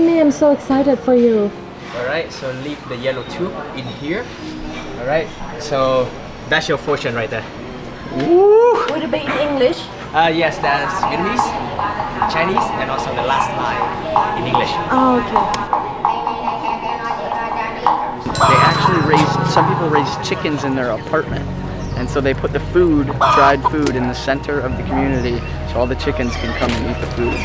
me, I'm so excited for you. Alright, so leave the yellow tube in here. Alright, so that's your fortune right there. Woo! Would it be in English? Yes, that's Vietnamese, Chinese, and also the last line in English. Oh, okay. They actually some people raise chickens in their apartment. And so they put the food, dried food, in the center of the community so all the chickens can come and eat the food.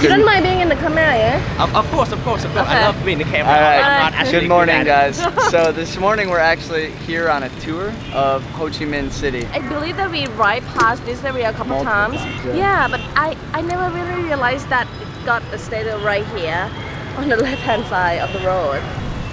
You don't mind being in the camera, yeah? Of course. Okay. I love being in the camera. All right. I'm not actually Good morning, good at it. guys. So this morning we're actually here on a tour of Ho Chi Minh City. I believe that we ride past this area a couple times. Yeah, but I never really realized that it got a statue right here on the left-hand side of the road.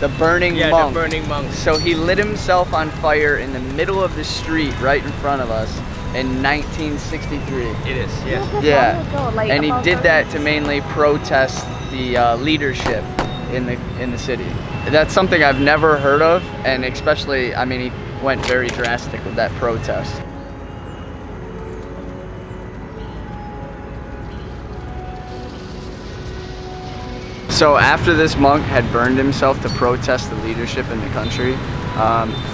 The burning monk. Yeah, the burning monk. So he lit himself on fire in the middle of the street right in front of us in 1963. It is, yes. Yeah, Like and he did that to mainly protest the leadership in the city. That's something I've never heard of, and especially, I mean, he went very drastic with that protest. So after this monk had burned himself to protest the leadership in the country,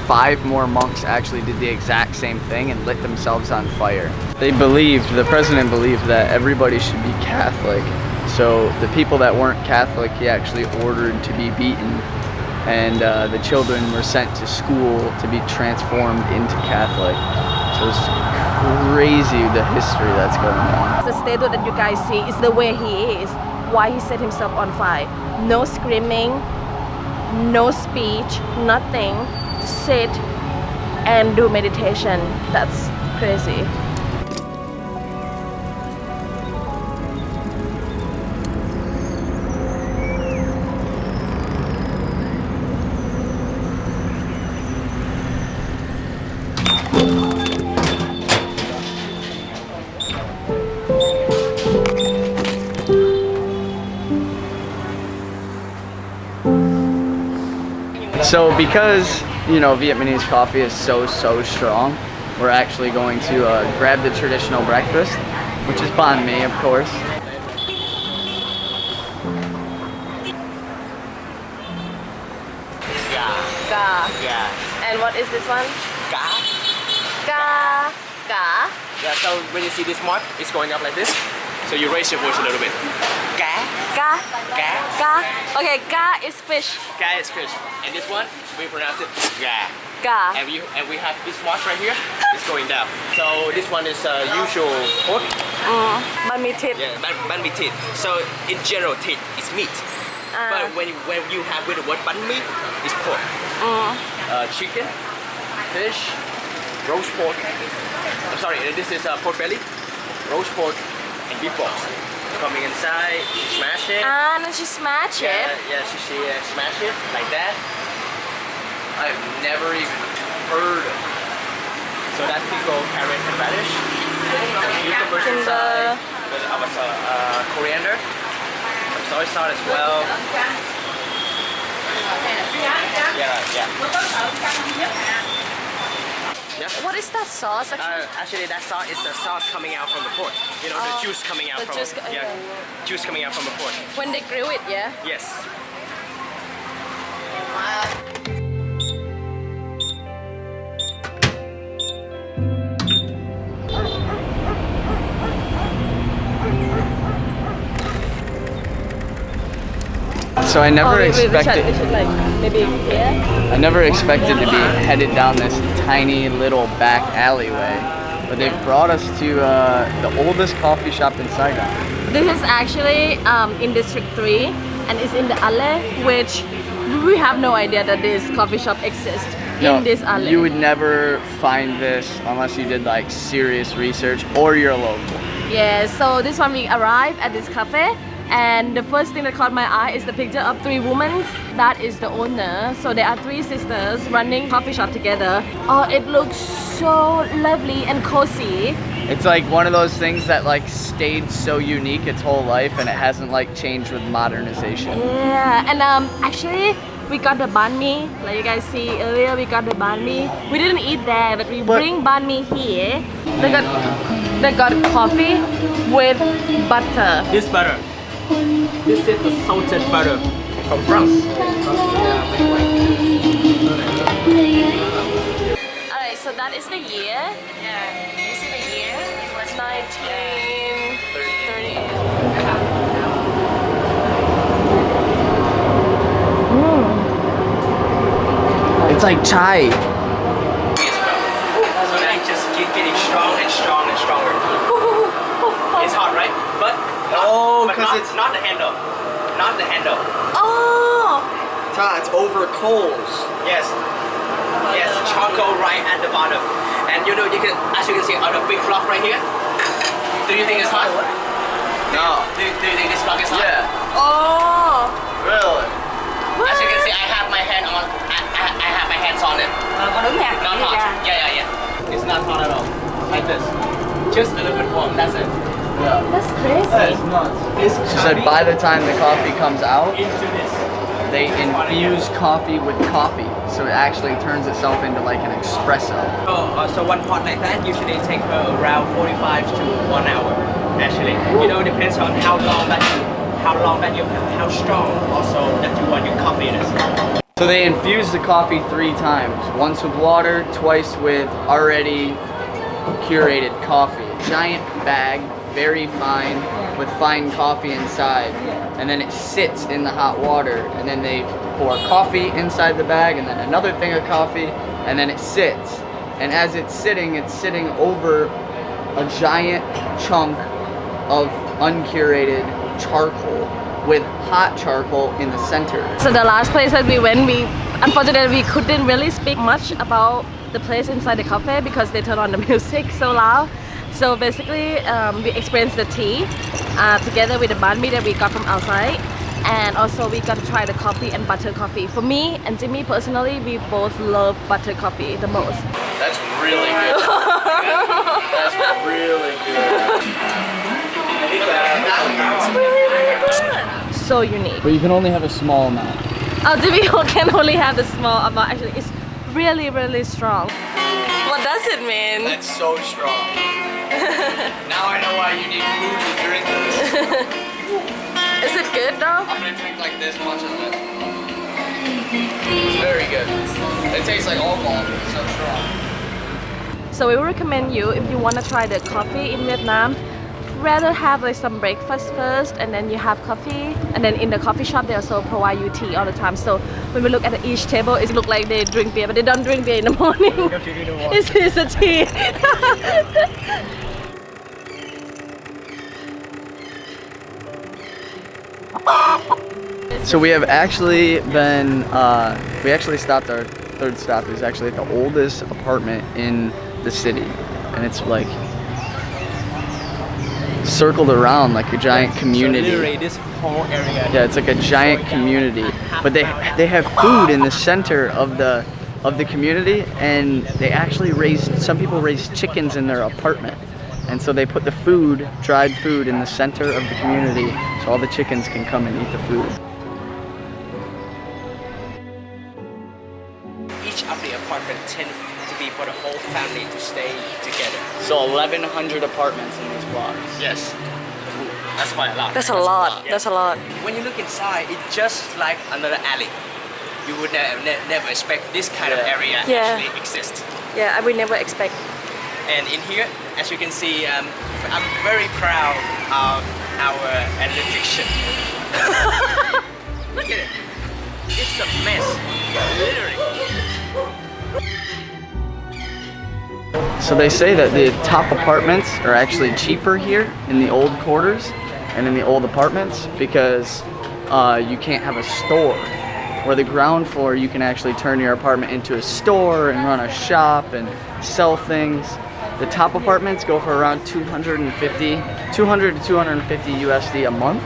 5 more monks actually did the exact same thing and lit themselves on fire. The president believed that everybody should be Catholic. So the people that weren't Catholic, he actually ordered to be beaten. And the children were sent to school to be transformed into Catholic. So it's crazy the history that's going on. The statue that you guys see is the way he is. Why he set himself on fire. No screaming, no speech, nothing. Sit and do meditation. That's crazy. So because, you know, Vietnamese coffee is so strong, we're actually going to grab the traditional breakfast, which is banh mi, of course. Ga. Yeah. And what is this one? Ga. Ga. Ga. Yeah, so when you see this mark, it's going up like this. So you raise your voice a little bit. Ga. Ga. Ga. Ga. Okay, ga is fish. Ga is fish. And this one, we pronounce it ga. Ga. And we have this mark right here. It's going down. So this one is usual pork. Banh mi thịt. Yeah, banh mi thịt. So in general, thịt is meat. But when you have with the word banh mi, it's pork. Chicken, fish, roast pork. I'm sorry, this is pork belly, roast pork, and beef balls. Coming inside, smash it. And then she smash it. Yeah, she smash it like that. I've never even heard of it. So that's pickled carrot and radish. Cucumbers inside. With coriander. Some soy sauce as well. Yeah. What is that sauce? Actually, that sauce is the sauce coming out from the pork. You know, the juice coming out from juice coming out from the pork. When they grill it, yeah? Yes. So I never expected. We should like maybe here. I never expected to be headed down this tiny little back alleyway, but they've brought us to the oldest coffee shop in Saigon. This is actually in District 3 and it's in the alley, which we have no idea that this coffee shop exists in this alley. You would never find this unless you did like serious research or you're local. Yeah, so this one we arrived at this cafe. And the first thing that caught my eye is the picture of 3 women. That is the owner. So there are 3 sisters running coffee shop together. Oh, it looks so lovely and cozy. It's like one of those things that like stayed so unique its whole life and it hasn't like changed with modernization. Yeah, and actually We got the banh mi, like you guys see earlier. We got the banh mi. We didn't eat there, but we bring banh mi here. They got coffee with butter. This butter. This is the salted butter from France. Alright, so that is the year. Yeah, you see the year? It was 1938. It's like chai. So they just keep getting strong and strong and stronger. It's hot, right? But not the handle. Not the handle. Oh! Ta, it's over coals. Yes. Yes, charcoal right at the bottom. And you know, as you can see on the big block right here. Do you think it's hot? No. Do you think this block is hot? Yeah. Oh! Really? As you can see, I have my hands on it. Con đứng nha. Not hot. Yeah. It's not hot at all. Like this. Just a little bit warm. That's it. Yeah. That's crazy. That's nuts. She said by the time the coffee comes out, Into this. they infuse coffee with coffee. So it actually turns itself into like an espresso. So one pot like that usually take around 45 to 1 hour. Actually, you know, it depends on how strong also that you want your coffee is. So they infuse the coffee 3 times. Once with water, twice with already curated coffee. Giant bag, very fine, with fine coffee inside. And then it sits in the hot water. And then they pour coffee inside the bag and then another thing of coffee. And then it sits. And as it's sitting over a giant chunk of uncurated charcoal with hot charcoal in the center. So the last place that we went, unfortunately we couldn't really speak much about the place inside the cafe because they turned on the music so loud. So basically we experienced the tea together with the banh mi that we got from outside, and also we got to try the coffee and butter coffee. For me and Jimmy personally, we both love butter coffee the most. That's really good. That's really good. It's really good. So unique. But you can only have a small amount. Oh, Jimmy can only have the small amount. Actually, it's really strong. What does it mean? That's so strong. Now I know why you need food to drink this. Is it good though? I'm gonna drink like this much of it. It's very good. It tastes like alcohol, but it's so strong. So we would recommend you, if you want to try the coffee in Vietnam, rather have like some breakfast first and then you have coffee, and then in the coffee shop they also provide you tea all the time. So when we look at each table, it looks like they drink beer, but they don't drink beer in the morning. It's a tea. So we have actually been, we actually stopped, our third stop is actually at the oldest apartment in the city. And it's like circled around like a giant community. So literally this whole area. Yeah, it's like a giant community. But they have food in the center of the community, and they actually some people raise chickens in their apartment. And so they put the food, dried food, in the center of the community so all the chickens can come and eat the food. Each of the apartment tend to be for the whole family to stay together. So 1,100 apartments in these blocks. Yes. That's quite a lot. That's a lot. Yeah. That's a lot. When you look inside, it's just like another alley. You would never expect this kind of area actually exists. Yeah, I would never expect. And in here, as you can see, I'm very proud of our electrician. Look at it. It's a mess, literally. So they say that the top apartments are actually cheaper here in the old quarters and in the old apartments because you can't have a store. Where the ground floor, you can actually turn your apartment into a store and run a shop and sell things. The top apartments go for around 200 to 250 USD a month.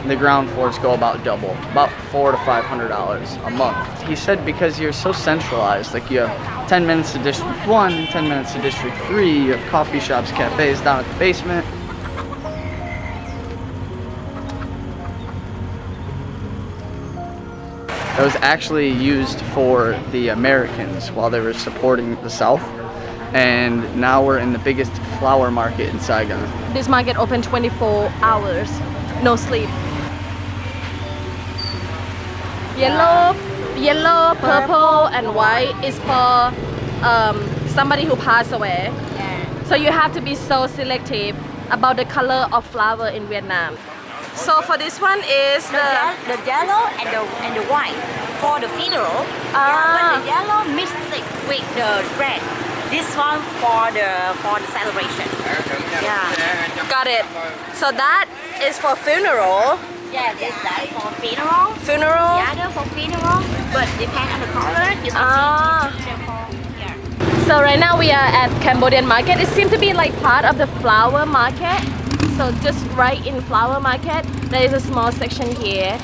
And the ground floors go about double, about $400 to $500 a month. He said because you're so centralized, like you have 10 minutes to District 1, 10 minutes to District 3, you have coffee shops, cafes down at the basement. that was actually used for the Americans while they were supporting the South. And now we're in the biggest flower market in Saigon. This market open 24 hours, no sleep. Yellow, purple, and white is for somebody who passed away. So you have to be so selective about the color of flower in Vietnam. So for this one is The yellow and the white for the funeral. But the yellow mixed it with the red. This one for the celebration. Yeah. Got it. So that is for funeral. Yeah, this is for funeral. Funeral. The other for funeral, but depend on the color. You can see yeah. So right now we are at Cambodian market. It seems to be like part of the flower market. So just right in flower market, there is a small section here.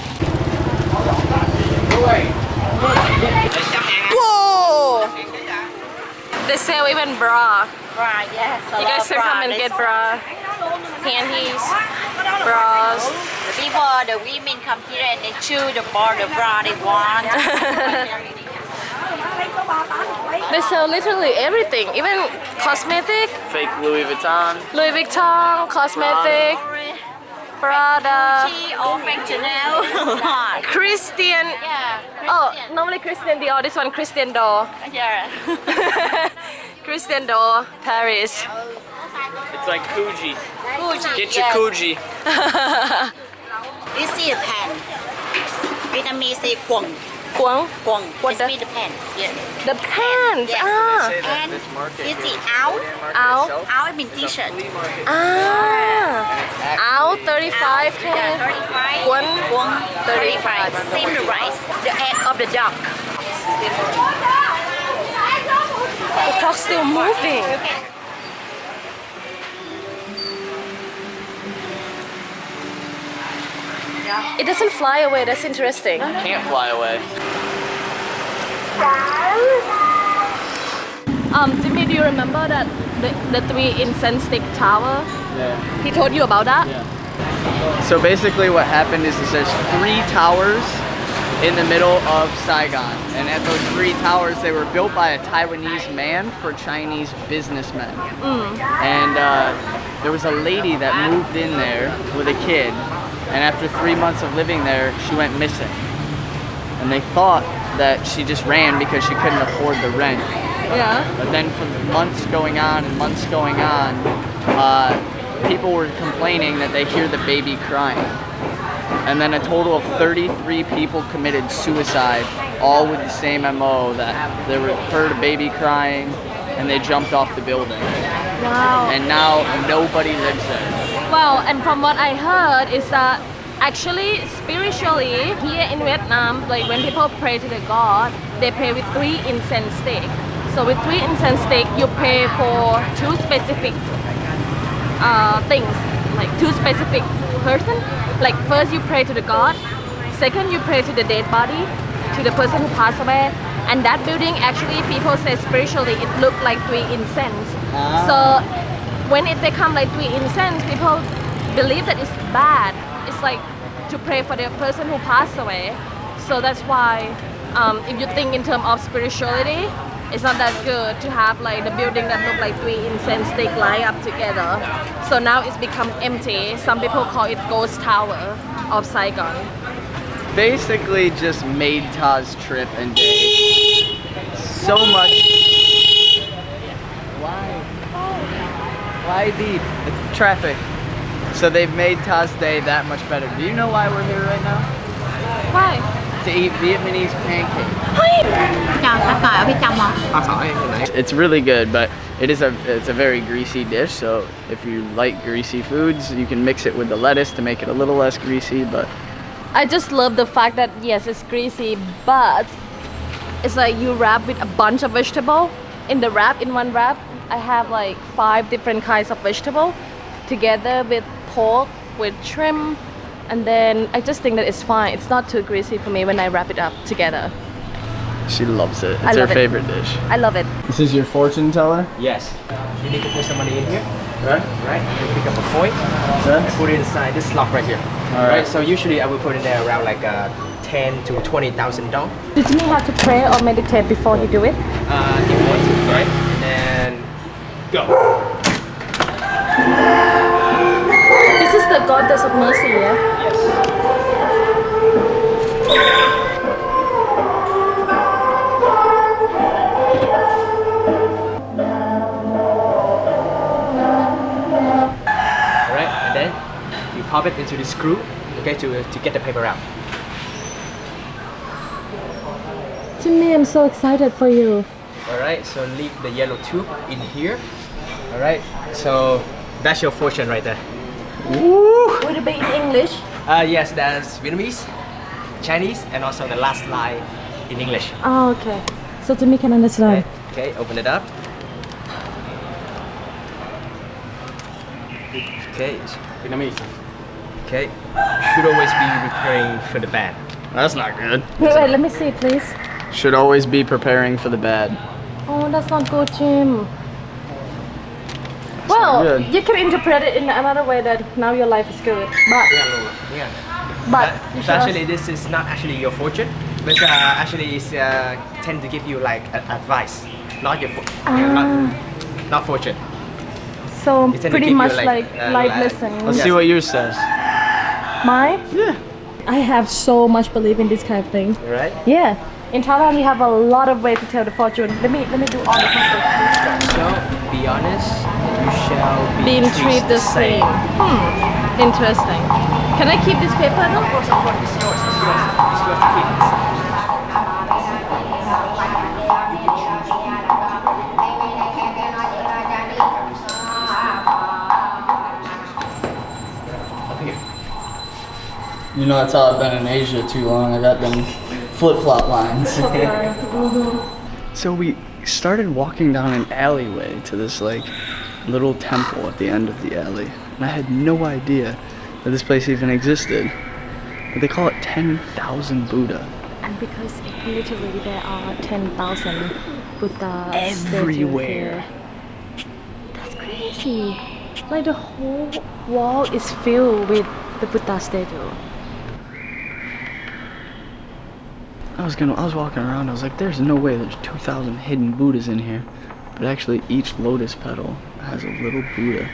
Whoa! They sell even bra. Right, yes. You guys can come and get bra, panties, bras. The women come here and they choose the bra they want. They sell literally everything, even cosmetic, Fake Louis Vuitton. Louis Vuitton, cosmetic, Prada, Chanel. Christian. Yeah. Oh, normally Christian Dior. This one Christian Dior. Yeah. Christian Dior, Paris. It's like Fuji. Gucci. Get your Fuji. This is a pen. Vietnamese say quần. Quang. Quần. What It's the- mean the pen. Yeah. The pants. Yes. Ah. And this is áo. Áo. Áo mean t-shirt. Ah. Áo 35 Yeah, K. 35. Quần. Quần 35. 35. Same the rice. The head of the duck. The clock's still moving. It doesn't fly away. That's interesting. Can't fly away. Jimmy, do you remember that the three incense stick tower? Yeah. He told you about that? So basically what happened is there's 3 towers in the middle of Saigon. And at those 3 towers, they were built by a Taiwanese man for Chinese businessmen. And there was a lady that moved in there with a kid. And after 3 months of living there, she went missing. And they thought that she just ran because she couldn't afford the rent. Yeah. But then for months going on and months going on, people were complaining that they hear the baby crying. And then a total of 33 people committed suicide, all with the same MO, that they heard a baby crying and they jumped off the building. Wow. And now nobody lives there. Wow, and from what I heard is that actually spiritually here in Vietnam, like when people pray to the God, they pray with 3 incense sticks. So with 3 incense sticks, you pray for 2 specific things, like 2 specific person. Like first you pray to the God, second you pray to the dead body, to the person who passed away. And that building actually people say spiritually it looked like 3 incense. So when it become like 3 incense, people believe that it's bad. It's like to pray for the person who passed away. So that's why if you think in terms of spirituality, it's not that good to have like the building that look like 3 incense stick line up together. So now it's become empty. Some people call it Ghost Tower of Saigon. Basically just made Ta's trip and day so much. Why beep? It's traffic. So they've made Ta's day that much better. Do you know why we're here right now? Why? To eat Vietnamese pancakes. It's really good, but it's a very greasy dish. So if you like greasy foods, you can mix it with the lettuce to make it a little less greasy. But I just love the fact that yes, it's greasy, but it's like you wrap with a bunch of vegetable. In the wrap, in one wrap, I have like 5 different kinds of vegetable together with pork, with shrimp, and then I just think that it's fine. It's not too greasy for me when I wrap it up together. she loves it. I It's her love it. favorite dish. I love it. This is your fortune teller? Yes. You need to put some money in here, Right? right? You pick up a coin and put it inside this slot right here. All right. So usually I will put in there around like 10 to 20,000 dong. Did he have to pray or meditate before he do it? He wants to pray and then go. This is the goddess of mercy, yeah? Yes. Alright, and then you pop it into the screw, okay, to get the paper out. Jimmy, I'm so excited for you. Alright, so leave the yellow tube in here. Alright, so that's your fortune right there. Would it be in English? Yes, that's Vietnamese, Chinese, and also the last line in English. Oh, okay. So Jimmy can understand. Okay, open it up. Okay, Vietnamese. okay. Should always be preparing for the bad. That's not good. Wait, let me see, please. Should always be preparing for the bad. Oh, that's not good, Jim. Well, good. you can interpret it in another way that now your life is good. Yeah. But you should Actually, this is not actually your fortune, but actually it's tend to give you like advice, not your not fortune. so It's tend to pretty give you, much like, like life like- lesson. Let's see what yours says. Mine? Yeah. I have so much belief in this kind of thing. Right? Yeah. In Thailand, we have a lot of ways to tell the fortune. Let me do all the process. So be honest, you shall Being treated the same. Interesting. Can I keep this paper though? Of course, it's yours. It's yours. It's yours to keep. Up here. You know, that's how I've been in Asia too long. I got them flip-flop lines. So we started walking down an alleyway to this like little temple at the end of the alley. And I had no idea that this place even existed. But they call it 10,000 Buddha. And because literally there are 10,000 Buddha Everywhere. That's crazy. Like the whole wall is filled with the Buddha statue. I was walking around, I was like, there's no way there's 2,000 hidden Buddhas in here. But actually each lotus petal has a little Buddha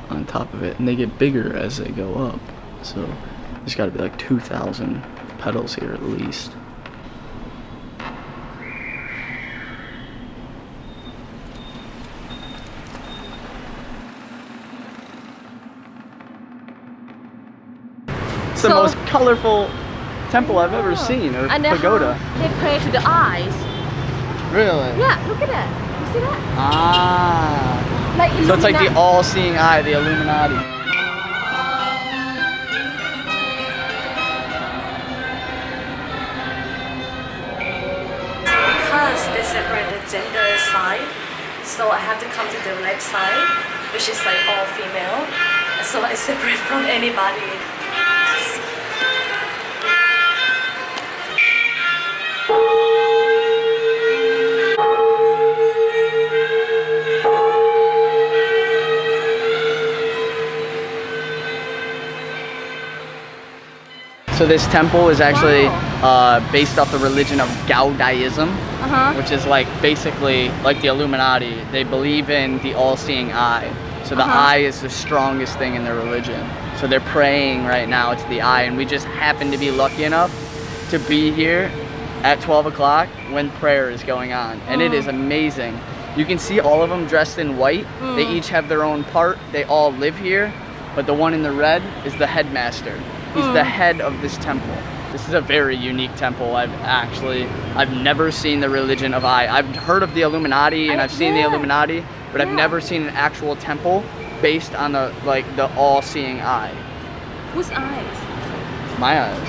on top of it, and they get bigger as they go up. So there's gotta be like 2,000 petals here at least. It's the So- most colorful temple I've ever seen, a And then pagoda. they pray to the eyes. Really? Yeah, look at that. You see that? Ah. Like So it's like the Illuminati. all-seeing eye, the Illuminati. Because they separate the gender side, so I have to come to the left side, which is like all female. So I separate from anybody. So this temple is actually based off the religion of Taoism, which is like basically like the Illuminati. They believe in the all-seeing eye. So the eye is the strongest thing in their religion. So they're praying right now to the eye, and we just happen to be lucky enough to be here at 12 o'clock when prayer is going on. And it is amazing. You can see all of them dressed in white. They each have their own part. They all live here, but the one in the red is the headmaster. He's the head of this temple. This is a very unique temple. I've never seen the religion of eye. I've heard of the Illuminati and I've seen the Illuminati, but I've never seen an actual temple based on the all-seeing eye. Whose eyes? My eyes.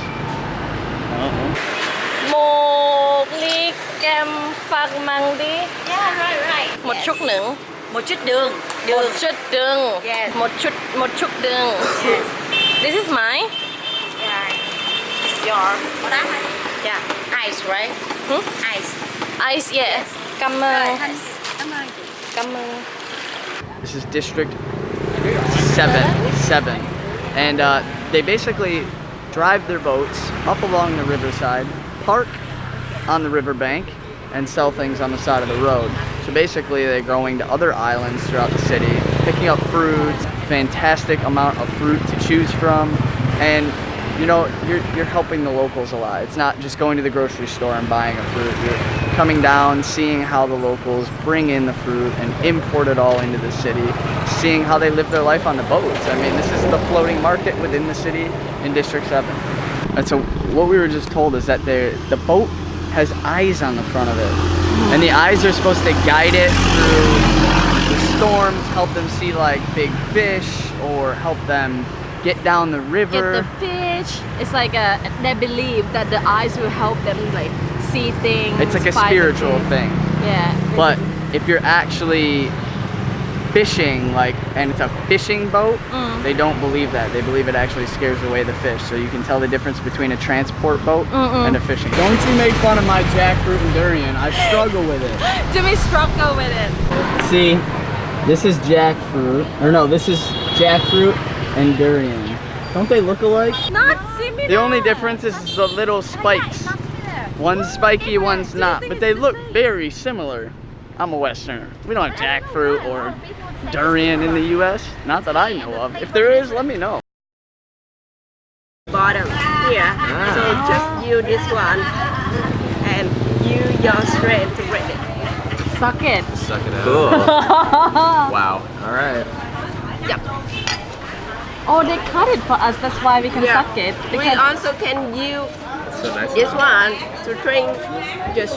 I don't know. Một ly cam phạc mang đi. Yeah, right. Một chút nữa. Một chút đường. Một chút đường. Yes. Một chút đường. This is mine. Yeah. It's your. Yeah. Ice, right? Ice. Ice, yeah. Cảm ơn. Cảm ơn chị. Cảm ơn. This is District 7. And they basically drive their boats up along the riverside, park on the riverbank, and sell things on the side of the road. So basically they're going to other islands throughout the city, picking up fruits, fantastic amount of fruit to choose from, and you know, you're helping the locals a lot. It's not just going to the grocery store and buying a fruit. You're coming down, seeing how the locals bring in the fruit and import it all into the city, seeing how they live their life on the boats. I mean, this is the floating market within the city in District 7. And so what we were just told is that the boat has eyes on the front of it. And the eyes are supposed to guide it through the storms, help them see like big fish, or help them get down the river. Get the fish. It's like they believe that the eyes will help them like see things. It's like a find spiritual thing. Yeah. But if you're actually fishing, like, and it's a fishing boat, they don't believe that. They believe it actually scares away the fish. So you can tell the difference between a transport boat and a fishing boat. Don't you make fun of my jackfruit and durian. I struggle with it. Do we struggle with it? See, this is jackfruit, or no, this is jackfruit and durian. Don't they look alike? Not similar. The only difference is the little spikes. One's spiky, one's not, but they look very similar. I'm a Westerner. We don't have jackfruit or durian in the US. Not that I know of. If there is, let me know. Bottom here. So just use this one and use your strength to read it. Suck it. Suck it out. Cool. Wow. All right. Yep. Oh, they cut it for us. That's why we can suck it. We also can use So nice. this one to train just